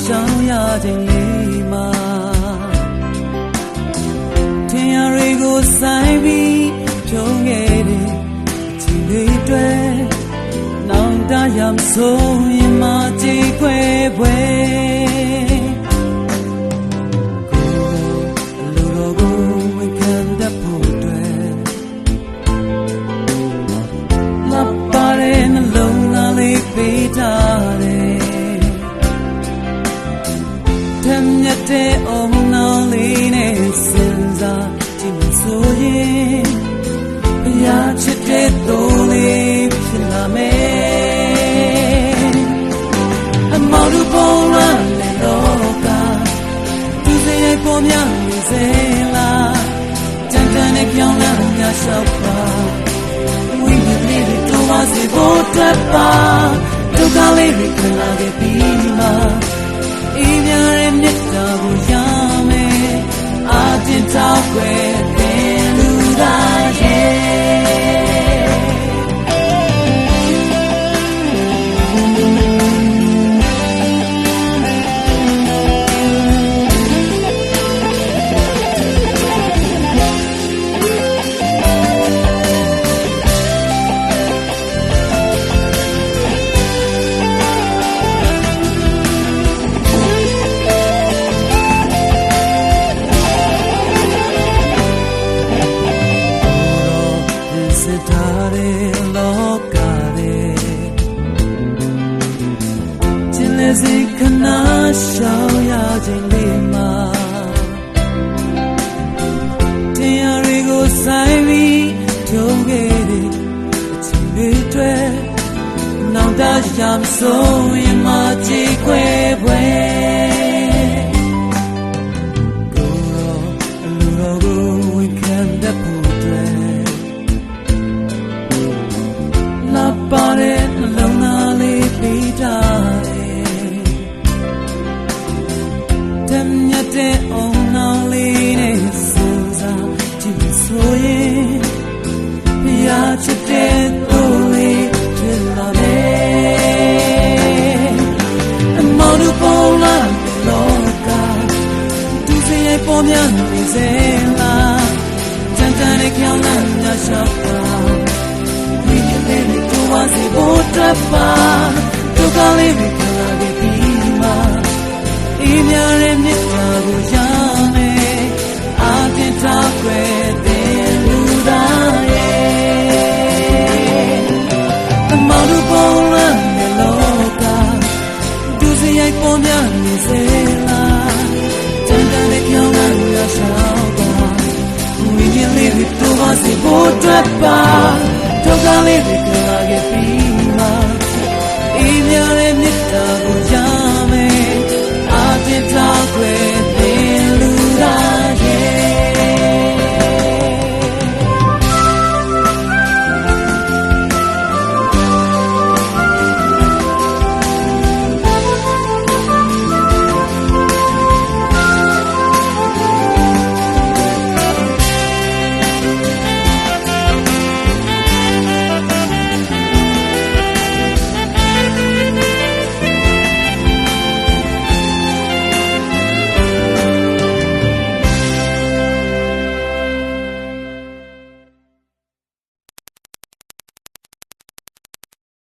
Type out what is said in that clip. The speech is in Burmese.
想要进你吗？天涯瑞古塞比中给的情侣对，能大洋送一马几回回。တဲ့အောင်နောင်လေးနဲ့စဉ်းစားကြည့်လို့ဆိုရင်ဘုရားချစ်တဲ့သူလေးဖြစ်လာမယ်အမောင်တို့ပေါ်လာတဲ့တော့ကသူစိတ်ရဲ့ပေါ်များနေစေလားတန်တန်နဲ့ပြောင်းလာညာလျှောက်ပါဝိညာဉ်လေးတွေတော့ပါစေဖို့တက်ပါဒုက္ခလေးတွေခလာခဲ့ပြီးမှအေးမြရဲ့မြတ်တာကိုရမယ်အတင်တောက်ွယ်တဲ့လူသားရဲ့စိတ်ခဏရှောင်ရခြင်းလေးမှာတရားတွေကိုဆိုင်ပြီးထုံးခဲ့တဲ့အချိန်တွေတွေ့နောင်တရမဆုံးရင်မကြည့်ခွဲပွဲကိုရောလူတော်ကိုဝန်ခံတတ်ဖို့တွေ့လာပါတဲ့နှလုံးသားလေးပေးတာတဲ့အောင်နောင်လေးနဲ့စဉ်းစားကြည့်လို့ဆိုရင်ဘုရားချစ်တဲ့သူလေးဖြစ်လာတယ်အမောင်တို့ပေါ်လာတဲ့လောကသူစိတ်ရဲ့ပေါ်များနေစေလားတန်တန်နဲ့ကြောင်လာညာလျှောက်ပါဒီကလေးတွေတော့ပါစေဖို့တက်ပါဒုက္ခလေးတွေခလာခဲ့ပြီးမှအေးမြရဲ့မြတ်တာကိုရမယ်အတင်တောက်ွယ်တဲ့လူသားရဲ့အမောင်တို့ပေါ်လာတဲ့လောကသူစရိုက်ပေါ်များနေစေလားတန်တန်နဲ့ကြောင်လာရရှောက်ပါဝိညာဉ်လေးတွေတော့ပါစေဖို့အတွက်ပါဒုက္ခလေးတွေ